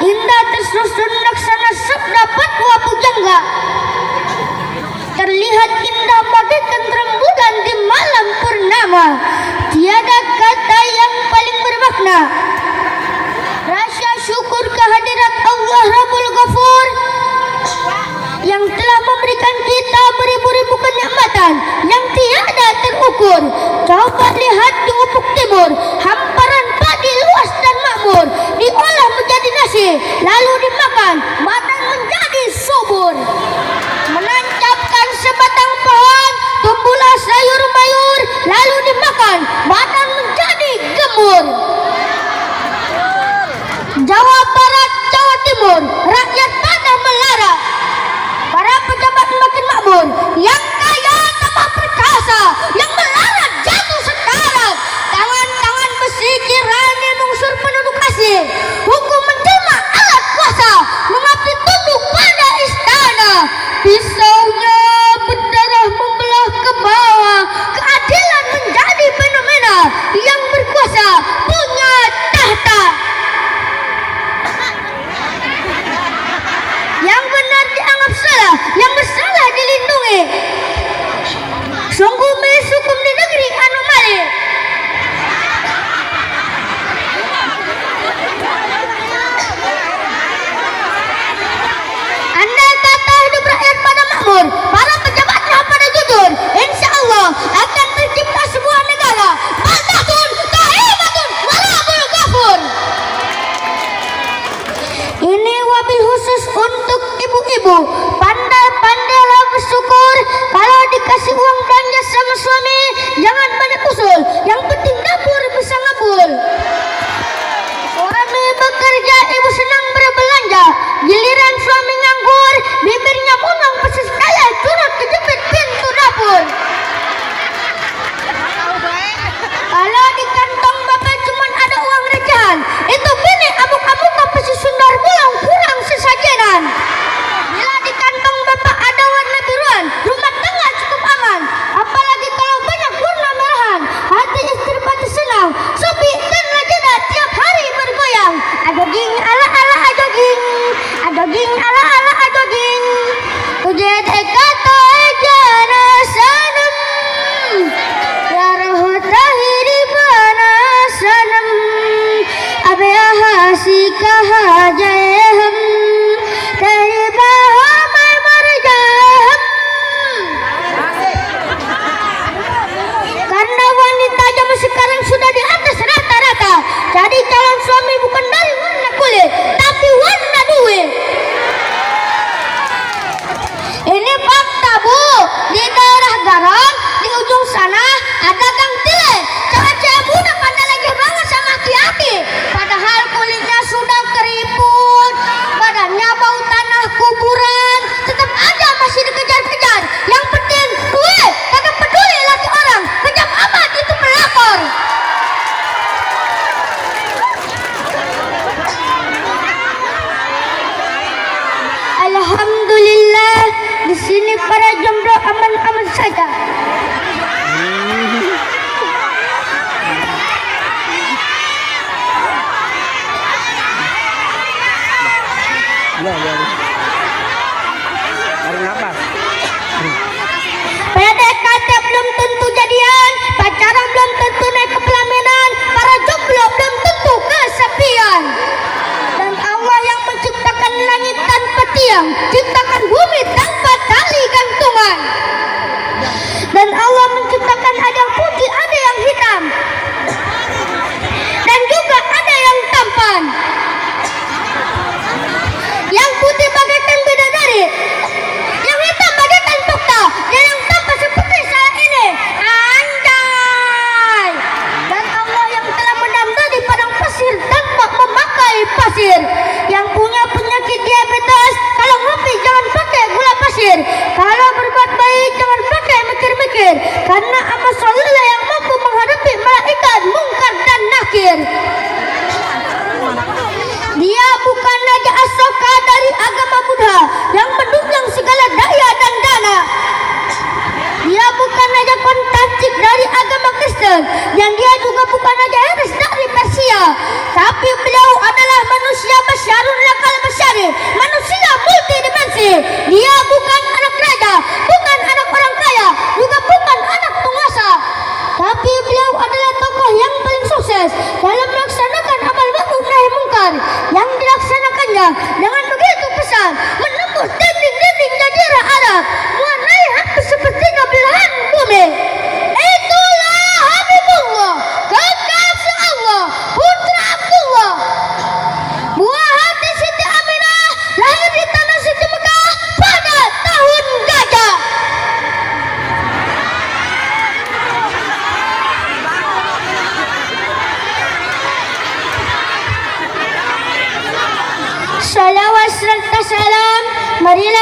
indah tersusun laksana sabda fatwa pujangga. Terlihat indah bagaikan rembulan di malam purnama. Tiada kata yang paling bermakna. Rasa syukur kehadirat Allah Rabbul Ghafur yang telah memberikan kita beribu-ribu kenikmatan yang tiada terukur. Coba lihat di ufuk timur, hamparan padi luas dan makmur, diolah menjadi nasi, lalu dimakan, matang menjadi subur. Menancapkan sebatang pohon, tumbuhlah sayur mayur, lalu dimakan, matang menjadi gemur. Jawa Barat, Jawa Timur, rakyat pada melara. Para pejabat makin makmur, yang kaya tambah perkasa, yang melarat jatuh sekarat. Tangan-tangan besi kirani mengusur penduduk asing. Hukum menjelma alat kuasa, mengabdi tunduk pada istana. Pisaunya berdarah membelah ke bawah. Keadilan menjadi fenomena, yang berkuasa punya tahta. Yang benar dianggap salah, yang bersalah dilindungi. Sungguh mes hukum di negeri anomali. Andai kata hidup rakyat pada makmur, para pejabatnya pada jujur, insya Allah akan tercipta sebuah negara baldatun thayyibatun walabul ghafur. Ini wabil khusus untuk ibu-ibu, pandai-pandailah bersyukur. Kalau dikasih uang belanja sama suami, jangan banyak usul, yang penting dapur bisa ngabul. Suami bekerja, ibu senang berbelanja. Giliran suami nganggur, bibirnya mungang persis kayak curut kejepit pintu dapur. Kalau di kantong bapak cuma ada uang recehan, itu bini amuk-amukan pasti sundar bolong kurang sesajenan. Bila di kantong bapak ada warna biruan, rumah tangga cukup aman. Apalagi kalau banyak warna merahan, hati istri pasti senang. Sopi dan lajada tiap hari bergoyang. Adoging ala-ala adoging, adoging ala-ala adoging. Ujet ekato ejana sanam, ya rohot rahiri bana sanam. Abe ahasi kahajahem, dari bawah mai marjahem. Karena wanita zaman sekarang sudah di atas rata-rata. Jadi calon suami bukan dari warna kulit, tapi warna duit. Ini fakta bu, di daerah Garong, di ujung sana ada gang tile. Cewek-cewek muda pada lagi banget sama aki-aki. Padahal kulitnya sudah keriput, badannya bau tanah kuburan, tetap aja masih dikejar-kejar. Yang penting duit, kagak peduli laki orang, kejam amat itu pelakor. Alhamdulillah, di sini para jomblo aman-aman saja.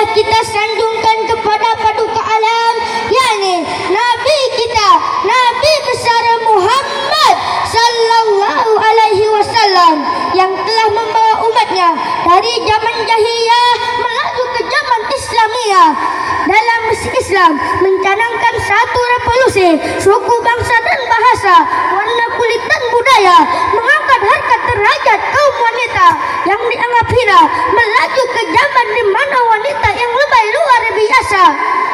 marilah kita sanjungkan kepada paduka alam, yakni Nabi kita, Nabi besar Muhammad sallallahu alaihi wasallam, yang telah membawa umatnya dari zaman jahiliyah menuju ke zaman Islamiyah. Dalam misi Islam mencanangkan satu revolusi suku, bangsa dan bahasa, warna kulit dan budaya, mengangkat harkat derajat kaum wanita yang dianggap hina, melaju ke zaman di mana wanita yang lebih luar biasa.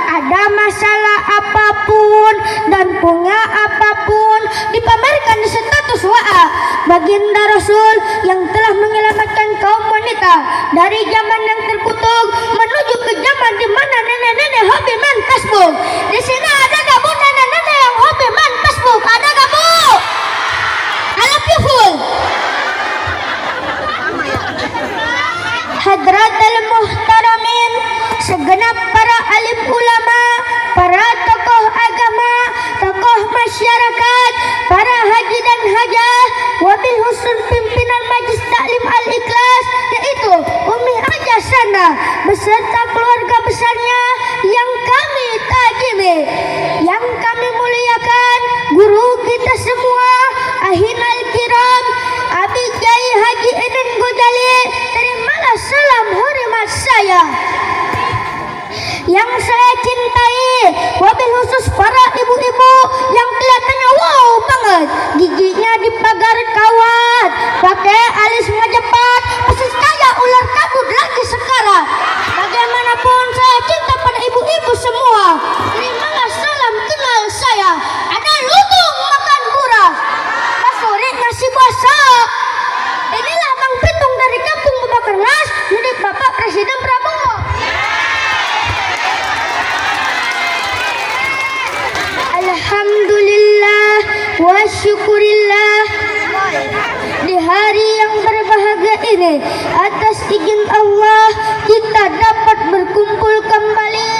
Ada masalah apapun dan punya apapun dipamerkan di status WA. Baginda Rasul yang telah menyelamatkan kaum wanita dari zaman yang terkutuk menuju ke zaman di mana nenek-nenek hobi main Facebook. Di sini ada gak bu nenek-nenek yang hobi main Facebook? Ada gak bu? I love you full. Hadratul muhtaramin, segenap para alim ulama, para tokoh agama, tokoh masyarakat, para haji dan hajah, wabil khusus pimpinan Majlis Taklim Al-Ikhlas, yaitu Umi Raja Sana beserta keluarga besarnya yang kami tajimi, yang kami muliakan, guru kita semua, ahinal kiram, Abi Kiai Haji Eden Gojali, terimalah salam hormat saya. Yang saya cintai, wabil khusus para ibu-ibu yang kelihatannya wow banget, giginya dipagar kawat, pakai alis ngejepat, persis kayak ular kabut lagi sekarang. Bagaimanapun saya cinta pada ibu-ibu semua, terimalah salam kenal saya. Ada lutung makan buras, pas sore nasi puasa. Inilah Bang Pitung dari kampung Babakernas, milik Bapak Presiden Prabowo. Alhamdulillah wa syukurillah, di hari yang berbahagia ini atas izin Allah kita dapat berkumpul kembali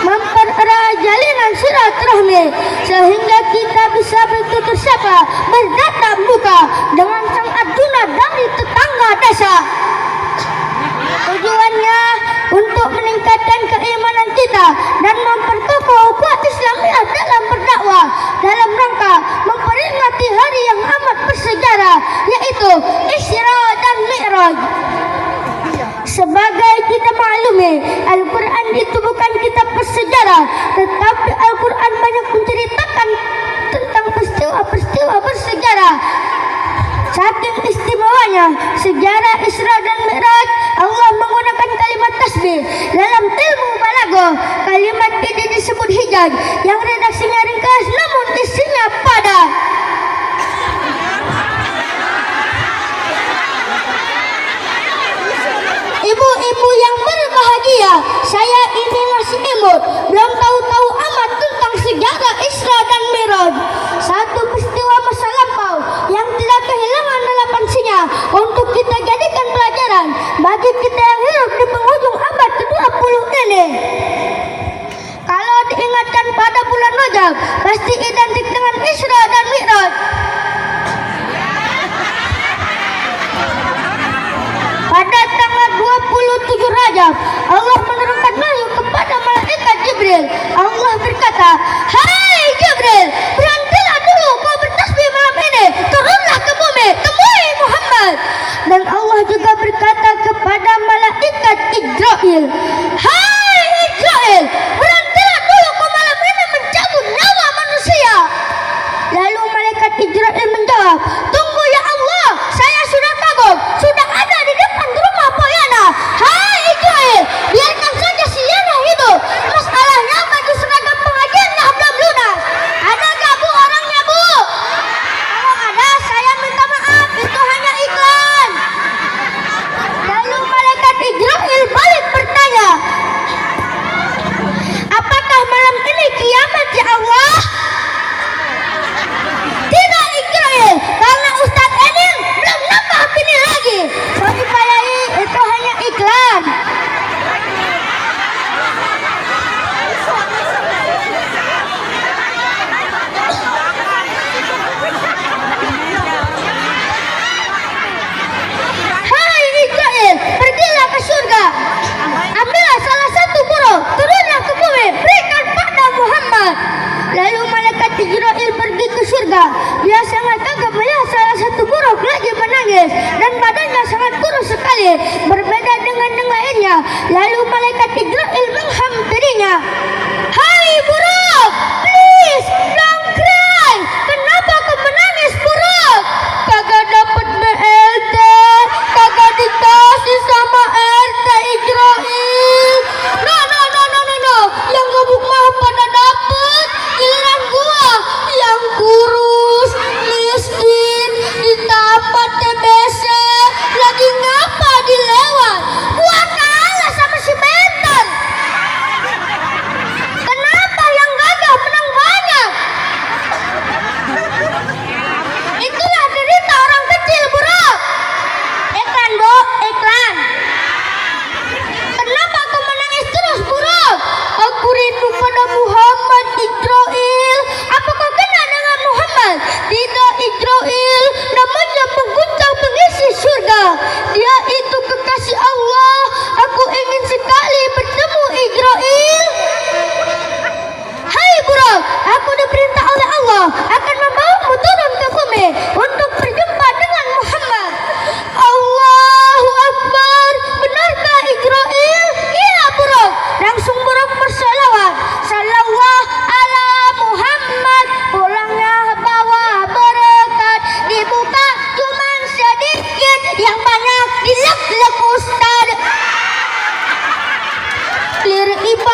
mempererat jalinan silaturahmi sehingga kita bisa bertutur sapa, bertatap muka dengan sang Arjuna dari tetangga desa. Tujuannya untuk meningkatkan keimanan kita dan memperkokoh ukhuwah Islamiyah dalam berdakwah, dalam rangka memperingati hari yang amat bersejarah, yaitu Isra dan Mi'raj. Sebagai kita maklumi, Al-Quran itu bukan kitab bersejarah, tetapi Al-Quran banyak menceritakan tentang peristiwa-peristiwa bersejarah. Saking istimewanya sejarah Isra dan Mi'raj, Allah menggunakan kalimat tasbih dalam ilmu balaghah. Kalimat ini disebut hijaj, yang redaksinya ringkas namun isinya padat. Ibu-ibu yang berbahagia, saya ini masih imut, belum tahu-tahu amat tentang sejarah Isra dan Mi'raj. Satu peristiwa masa lampau yang tidak kehilangan relevansinya untuk kita jadikan pelajaran bagi kita yang hidup di penghujung abad ke-20 ini. Kalau diingatkan pada bulan Rajab, pasti identik dengan Isra dan Mi'raj. Pada tanggal 27 Rajab, Allah menurunkan wahyu kepada malaikat Jibril. Allah berkata, "Hai Jibril, berhentilah dulu kau bertasbih malam ini, turunlah ke bumi, temui Muhammad." Dan Allah juga berkata kepada malaikat Israil, "Hai Israil, berhentilah dulu kau malam ini mencabut nyawa manusia." Lalu malaikat Israil menjawab, "Tunggu ya Allah, saya sudah kagum, sudah ada di depan rumah Poyana." "Hai Israil, biarkan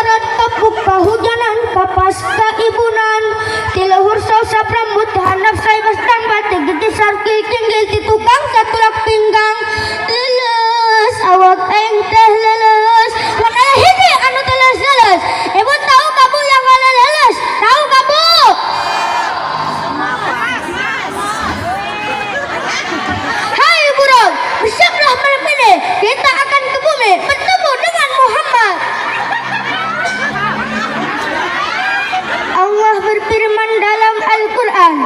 barat tepuk pahujanan kapas kaibunan tiluhur sosap rambut handap saibas dan batik gegesar kinggil di tukang satulak pinggang lulus awak eng teh lulus mana hini anu teles lulus ibu tahu kamu yang ala lulus tahu kamu hai burung bersiaplah malam ini kita akan ke bumi bertemu dengan Muhammad. Allah berfirman dalam Al-Quran,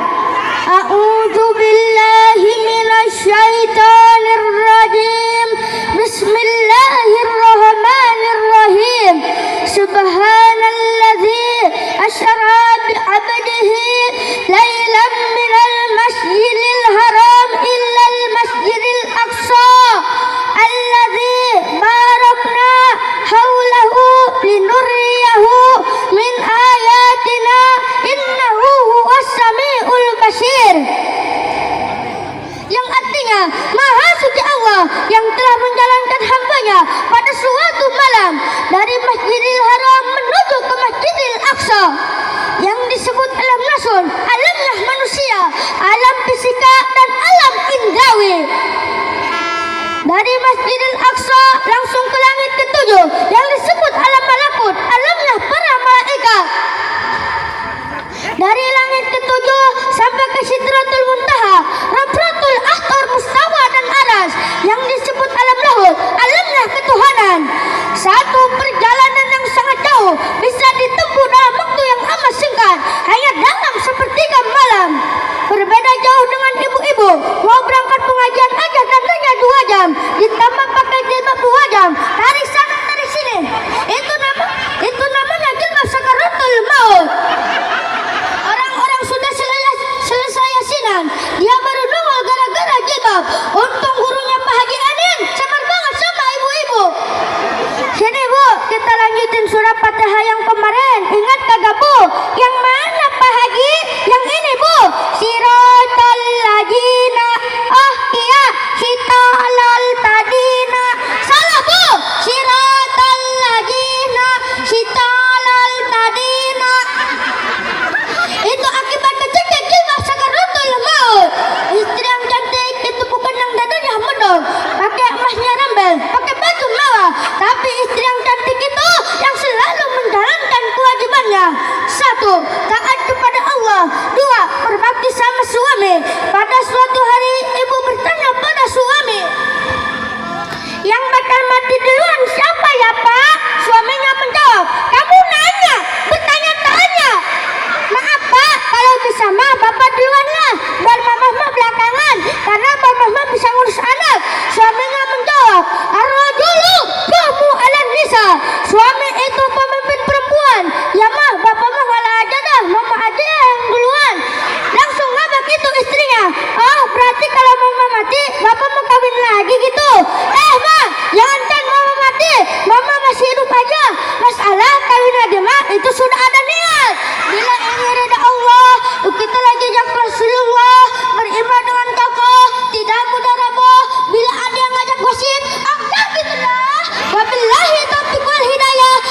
A'udzu billahi minasyaitonir rajim. Bismillahirrahmanirrahim. Subhanalladzi asyra bi'abdihi lailan minal masjidil haram illal masjidil aqsa alladzi barakna haulahu linuriyahu min ayatina innahu huwas samiul basir, yang artinya Maha Suci Allah yang telah menjalankan hambanya pada suatu malam dari Masjidil Haram menuju ke Masjidil Aqsa yang disebut alam nasun, alamlah manusia, alam fisika dan alam indrawi. Dari Masjidil Aqsa langsung ke langit ketujuh yang disebut alam malakut, alamlah para malaikat. Dari langit ketujuh sampai ke Sidratul Muntaha, Rabratul Akhtar Mustawa dan Aras yang disebut alam lahut, alamlah ketuhanan. Satu perjalanan yang sangat jauh bisa ditempuh dalam waktu yang amat singkat, hanya dalam sepertiga malam. Berbeda jauh dengan ibu-ibu, mau berangkat pengajian aja katanya 2 jam, ditambah pakai jilbab 2 jam, tarik sana tarik sini. Itu namanya jilbab sakaratul maut. Orang-orang sudah selesai yasinan, dia baru nongol gara-gara jilbab. Untung gurunya Pak Haji Anin samar banget sama ibu-ibu. Sini Bu, kita lanjutin surah Fatihah yang kemarin. Ingat kagak Bu? Yang mana Pak Haji? Yang ini Bu. Siratal ladzina, oh iya, sitalal tadina. Salah Bu. Siratal ladzina, sitalal tadina. Itu akibat kecil jilbab sakaratul maut. Istri yang cantik itu bukan yang dadanya mendong, pakai emasnya rembel, pakai baju mewah, tapi istri yang cantik itu yang selalu menjalankan kewajibannya. 1. Taat kepada Allah. 2. Berbakti sama suami. Pada suatu hari ibu bertanya pada suami, yang bakal mati duluan siapa ya Pak? Suaminya menjawab, kamu nanya, bertanya-tanya. Maaf Pak, kalau bisa mah Bapak duluan lah, biar Mama mah belakangan, karena Mama mah bisa ngurus anak. Suaminya menjawab, ar-rajulu qawwamun 'alan nisa. Suami itu pemimpin perempuan. Ya mah, Bapak mah ngalah aja dah, Mama aja yang duluan. Langsung ngabak itu istrinya. Oh, berarti kalau Mama mati, Bapak mau kawin lagi gitu. Mah, jangan kan Mama mati, Mama masih hidup aja. Masalah kawin lagi mah itu sudah